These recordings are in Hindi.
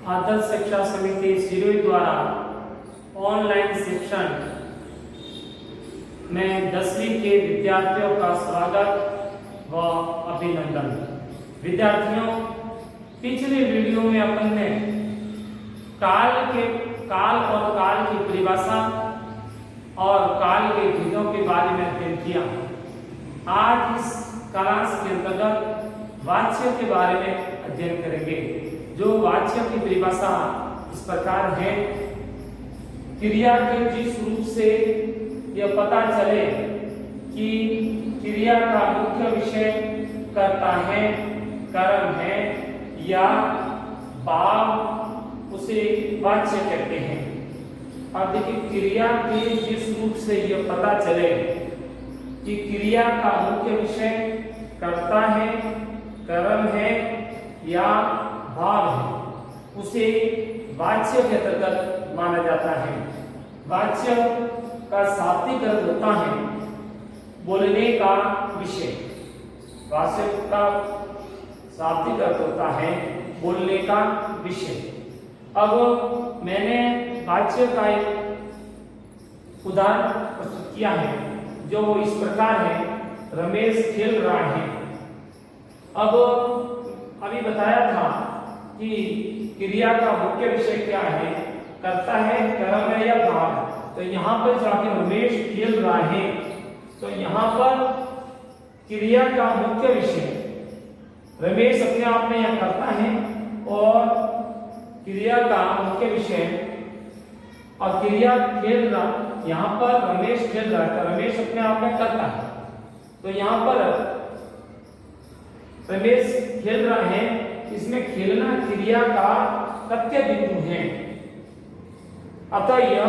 आदर्श शिक्षा समिति सिरोही द्वारा ऑनलाइन शिक्षण में 10वीं के विद्यार्थियों का स्वागत व अभिनंदन। विद्यार्थियों, पिछले वीडियो में अपन ने काल और काल की परिभाषा और काल के भेदों के बारे में अध्ययन किया। आज इस क्लास के अंतर्गत वाच्य के बारे में अध्ययन करेंगे। जो वाच्य की परिभाषा इस प्रकार है, क्रिया के जिस रूप से यह पता चले कि क्रिया का मुख्य विषय कर्ता है, कर्म है या भाव, उसे वाच्य कहते हैं। अब देखिए, क्रिया के जिस रूप से यह पता चले कि क्रिया का मुख्य विषय कर्ता है, कर्म है या भाव है, उसे वाच्य के अंतर्गत माना जाता है। वाच्य का शाब्दिक अर्थ होता है बोलने का विषय। वाच्य का शाब्दिक अर्थ होता है बोलने का विषय। अब मैंने वाच्य का एक उदाहरण प्रस्तुत किया है जो इस प्रकार है, रमेश खेल रहा है। अब अभी बताया था कि क्रिया का मुख्य विषय क्या है, कर्ता है, कर्म है या भाव। तो यहाँ पर जाके रमेश खेल रहा है, तो यहाँ पर क्रिया का मुख्य विषय रमेश अपने आप में यहाँ करता है और क्रिया का मुख्य विषय और क्रिया खेल रहा, यहाँ पर रमेश खेल रहा है तो रमेश अपने आप में करता है। तो यहाँ पर रमेश खेल रहा है, इसमें खेलना क्रिया का तथ्य बिंदु है, अतः यह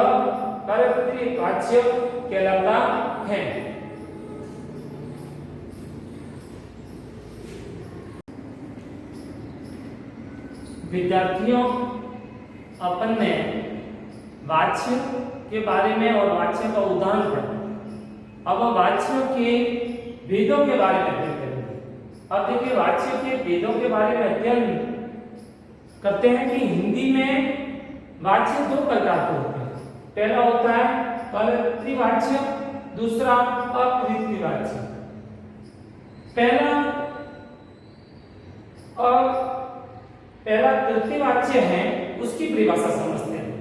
कर्तृवाच्य कहलाता है। विद्यार्थियों, अपन ने वाच्य के बारे में और वाच्य का उदाहरण पढ़ा। अब वाच्य के भेदों के बारे में अध्ययन करेंगे। अब देखिए, वाच्य के भेदों के बारे में अध्ययन करते हैं कि हिंदी में वाच्य दो प्रकार के होते हैं। पहला होता है कर्तृवाच्य, दूसरा अकृतवाच्य। पहला कृतवाच्य है, उसकी परिभाषा समझते हैं।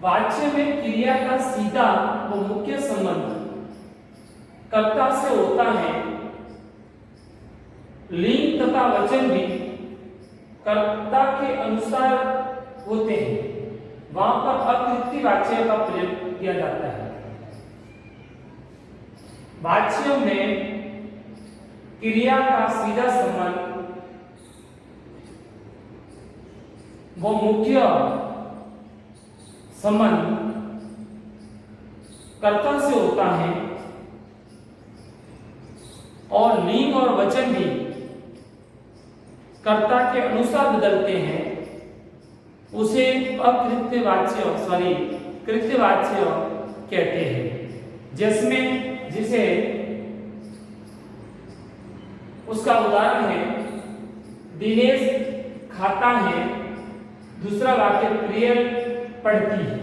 वाच्य में क्रिया का सीधा व मुख्य संबंध कर्ता से होता है। लिंग तथा वचन भी कर्ता के अनुसार होते हैं। वहां पर अकृतवाच्य का प्रयोग किया जाता है। वाच्य में क्रिया का सीधा संबंध वो मुख्य संबंध कर्ता से होता है और लिंग और वचन भी कर्ता के अनुसार बदलते हैं। उसे कृतवाच्य कहते हैं। जिसे उसका उदाहरण है, दिनेश खाता है, दूसरा वाक्य प्रियल पढ़ती है।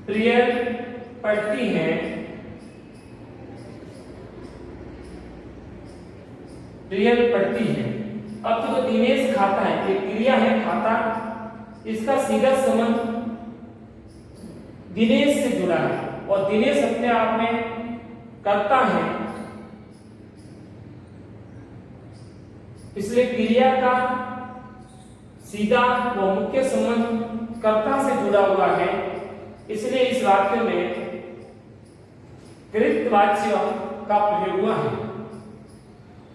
प्रियल पढ़ती है, प्रियल पढ़ती है। अब तो दिनेश खाता है, ये क्रिया है खाता, इसका सीधा संबंध दिनेश से जुड़ा है और दिनेश अपने आप में करता है, इसलिए क्रिया का सीधा व मुख्य संबंध कर्ता से जुड़ा हुआ है। इसलिए इस वाक्य में कृतवाच्य का प्रयोग हुआ है।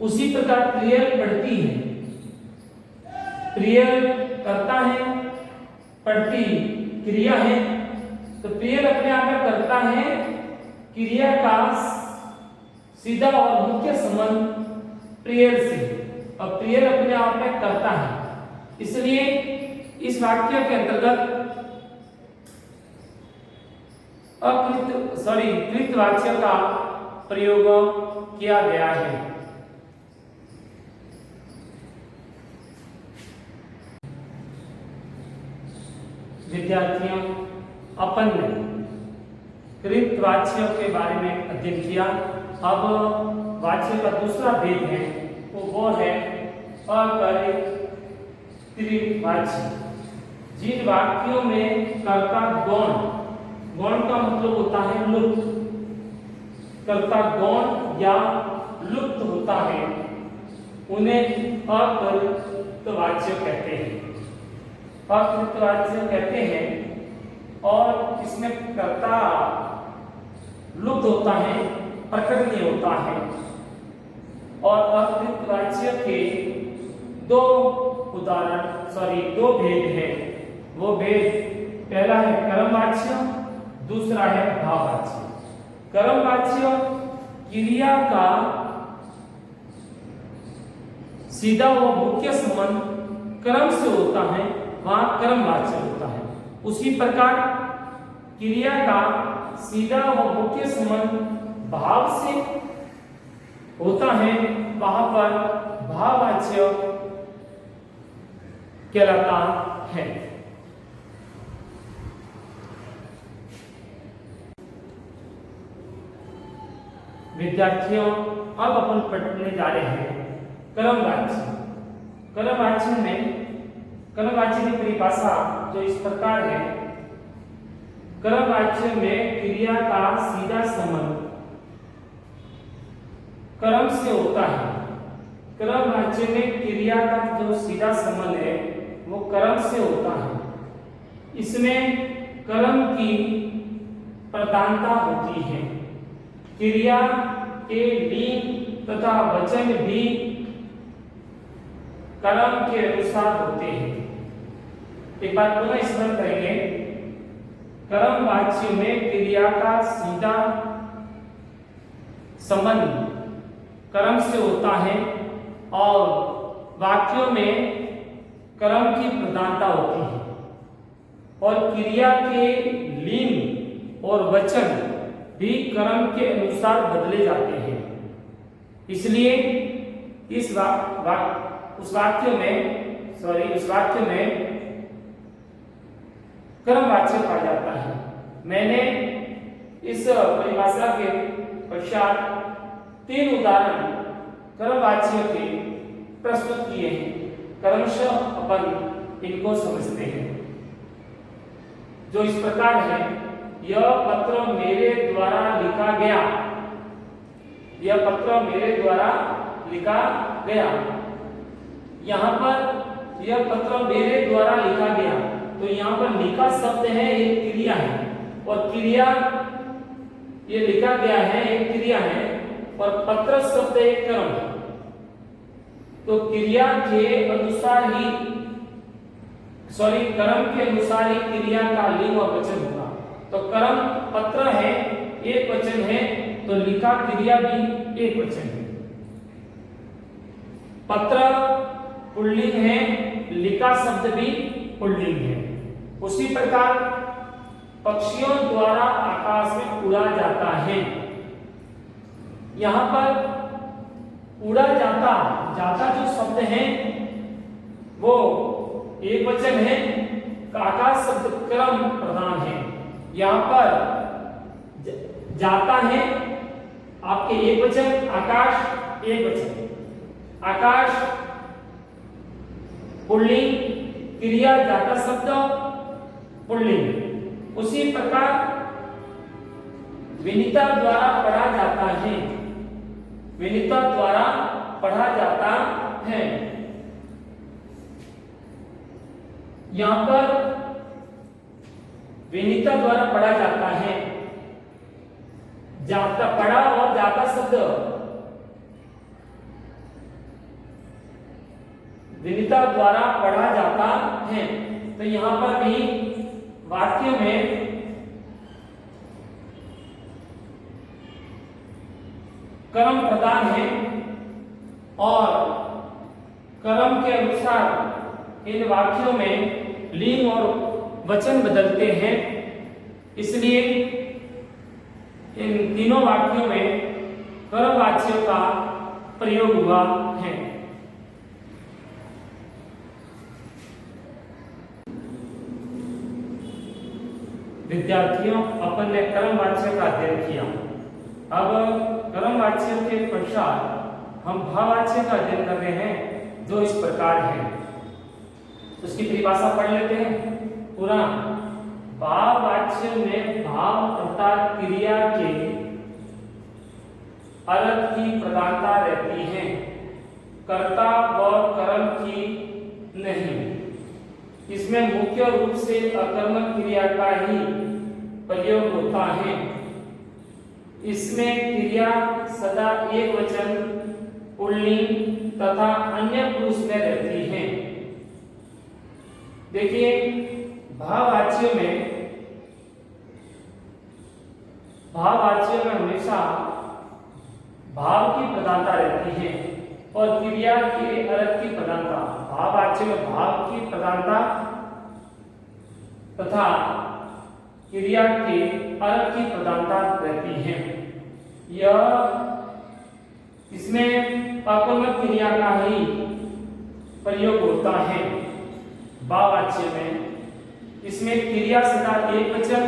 उसी प्रकार प्रियल पढ़ती है, प्रियल करता है, पढ़ती क्रिया है, तो प्रियल अपने आप में करता है। क्रिया का सीधा और मुख्य संबंध प्रियल से और प्रियल अपने आप में करता है। इसलिए इस वाक्य के अंतर्गत कृतवाच्य का प्रयोग किया गया है। विद्यार्थियों, अपन ने कृत वाच्यों के बारे में अध्ययन किया। अब वाच्य का दूसरा भेद है वो है अकर्तृ वाच्य। जिन वाक्यों में कर्ता गौण, गौण का मतलब होता है लुप्त, कर्ता गौण या लुप्त होता है, उन्हें अकृतवाच्य कहते हैं। अकृतवाच्य कहते हैं और इसमें कर्ता लुप्त होता है, प्रकट नहीं होता है। और अकृतवाच्य के दो भेद हैं। वो भेद, पहला है कर्मवाच्य, दूसरा है भाववाच्य। कर्मवाच्य क्रिया का सीधा व मुख्य संबंध कर्म से होता है, वहां कर्मवाच्य होता है। उसी प्रकार क्रिया का सीधा व मुख्य संबंध भाव से होता है, वहां पर भाववाच्य कहलाता है। विद्यार्थियों, अब अपन पढ़ने जा रहे हैं कर्मवाच्य। कर्मवाच्य की परिभाषा जो इस प्रकार है। कर्मवाच्य में क्रिया का सीधा संबंध कर्म से होता है। कर्मवाच्य में क्रिया का जो सीधा संबंध है वो कर्म से होता है। इसमें कर्म की प्रधानता होती है। क्रिया के लिंग तथा वचन भी कर्म के अनुसार होते हैं। एक बात पुनः स्मरण करेंगे, कर्मवाच्य में क्रिया का सीधा संबंध कर्म से होता है और वाक्यों में कर्म की प्रधानता होती है और क्रिया के लिंग और वचन भी कर्म के अनुसार बदले जाते हैं। इसलिए उस वाक्य में कर्मवाच्य कहा जाता है। मैंने इस परिभाषा के पश्चात 3 उदाहरण कर्मवाच्य के प्रस्तुत किए हैं। क्रमशः अपन इनको समझते हैं, जो इस प्रकार है। यह पत्र मेरे द्वारा लिखा गया। यह पत्र मेरे द्वारा लिखा गया। यहाँ पर यह पत्र मेरे द्वारा लिखा गया, तो यहाँ पर लिखा शब्द है, एक क्रिया है, और क्रिया ये लिखा गया है एक क्रिया है और पत्र शब्द एक कर्म है। तो क्रिया के अनुसार ही कर्म के अनुसार ही क्रिया का लिंग और वचन होगा। तो कर्म पत्र है, एक वचन है, तो लिखा क्रिया भी एक वचन है। पत्र पुल्लिंग है, लिखा शब्द भी पुल्लिंग है। उसी प्रकार पक्षियों द्वारा आकाश में उड़ा जाता है। यहां पर उड़ा जाता जो शब्द है वो एक वचन है, आकाश शब्द क्रम प्रधान है। यहाँ पर जाता है आपके एक वचन, आकाश एक वचन। आकाश पुल्लिंग, क्रिया जाता शब्द पुल्लिंग। उसी प्रकार विनीता द्वारा पढ़ा जाता है। विनीता द्वारा पढ़ा जाता है। यहां पर विनीता द्वारा पढ़ा जाता है। जाता, पढ़ा और जाता शब्द विनीता द्वारा पढ़ा जाता है। तो यहां पर भी वाक्य में कर्म प्रधान है और कर्म के अनुसार इन वाक्यों में लिंग और वचन बदलते हैं। इसलिए इन तीनों वाक्यों में कर्मवाच्य का प्रयोग हुआ है। विद्यार्थियों, अपन ने कर्मवाच्य का अध्ययन किया। अब कर्मवाच्य के पश्चात हम भाववाच्य का अध्ययन कर रहे हैं, जो इस प्रकार है। उसकी परिभाषा पढ़ लेते हैं पूरा। भाववाच्य में भाव अर्थात क्रिया के अर्थ की प्रधानता रहती है, कर्ता व कर्म की नहीं। इसमें मुख्य रूप से अकर्मक क्रिया का ही प्रयोग होता है। इसमें क्रिया सदा एक वचन, पुल्लिंग तथा अन्य पुरुष में रहती है। देखिए, भाववाच्य में हमेशा भाव की प्रधानता रहती है और क्रिया के अर्थ की प्रधानता। भाववाच्य में भाव की प्रधानता तथा क्रिया के अर्थ की प्रधानता रहती है। इसमें अकर्मक क्रिया का ही प्रयोग होता है। भाववाच्य में इसमें क्रिया सदा एक वचन,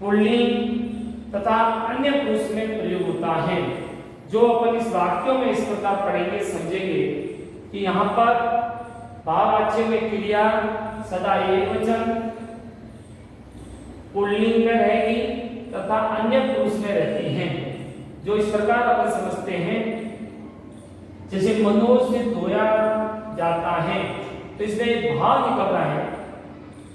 पुल्लिंग तथा अन्य पुरुष में प्रयोग होता है। जो अपन इस वाक्यों में इस प्रकार पढ़ेंगे, समझेंगे कि यहाँ पर भाववाच्य में क्रिया सदा एक वचन, पुल्लिंग में रहेगी तथा अन्य पुरुष में रहती है। जो इस प्रकार अपन समझते हैं, जैसे मनोज से धोया जाता है, तो इसमें एक भाव निकल रहा है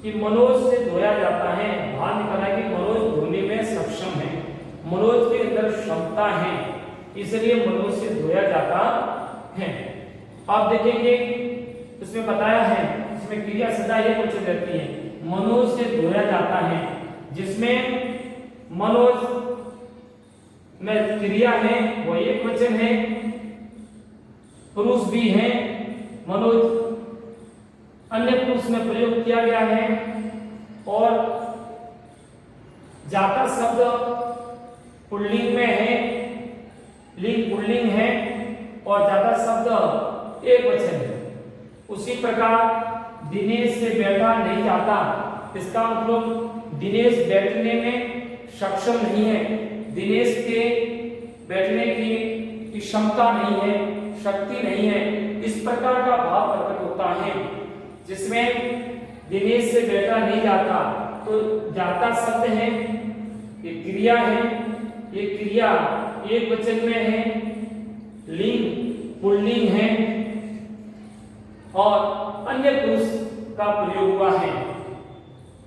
कि मनोज से धोया जाता है। भाव निकल रहा है कि मनोज धोने में सक्षम है, मनोज के अंदर क्षमता है, इसलिए मनोज से धोया जाता है। आप देखेंगे इसमें बताया है, इसमें क्रिया सदा एक वचन रहती है, मनोज से धोया जाता है, जिसमें मनोज में क्रिया है वो एक वचन है, पुरुष भी है, मनोज अन्य पुरुष में प्रयोग किया गया है और जाता शब्द पुल्लिंग में है, लिंग पुल्लिंग है और जाता शब्द एक वचन है। उसी प्रकार दिनेश से बैठा नहीं जाता, इसका मतलब दिनेश बैठने में सक्षम नहीं है, दिनेश के बैठने की क्षमता नहीं है, शक्ति नहीं है। इस प्रकार का भाव प्रकट होता है, जिसमें दिनेश से बैठा नहीं जाता, तो जाता शब्द है, ये क्रिया है, ये क्रिया एक वचन में है, लिंग पुल्लिंग है और अन्य पुरुष का प्रयोग हुआ है।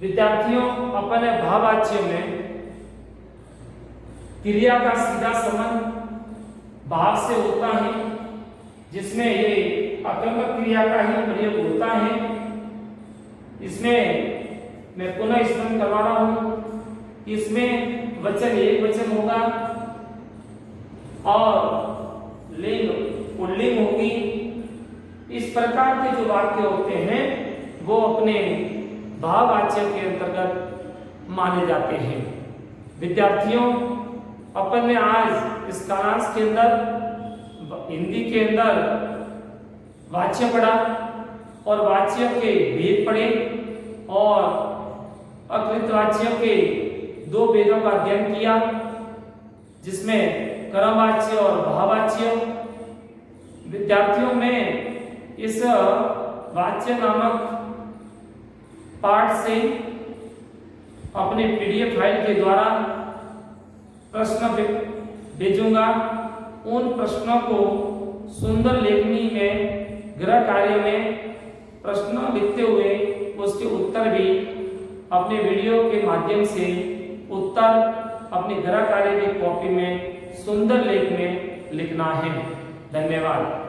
विद्यार्थियों, अपने भाववाच्य में क्रिया का सीधा संबंध भाव से होता है, जिसमें ये अकर्मक क्रिया का ही प्रयोग होता है। इसमें मैं पुनः स्मरण करवा रहा हूं, इसमें वचन एक वचन होगा और लिंग पुल्लिंग होगी। इस प्रकार के जो वाक्य होते हैं वो अपने भाववाच्य के अंतर्गत माने जाते हैं। विद्यार्थियों, अपन ने आज इस क्लास के अंदर हिंदी के अंदर वाच्य पढ़ा और वाच्य के भेद पढ़े और अकृत वाच्य के दो भेदों का अध्ययन किया, जिसमें कर्मवाच्य और भाववाच्य। विद्यार्थियों में इस वाच्य नामक पाठ से अपने पीडीएफ फाइल के द्वारा प्रश्न भेजूंगा। उन प्रश्नों को सुंदर लेखनी में गृह कार्य में प्रश्न लिखते हुए उसके उत्तर भी अपने वीडियो के माध्यम से उत्तर अपने गृह कार्य की कॉपी में सुंदर लेख में लिखना है। धन्यवाद।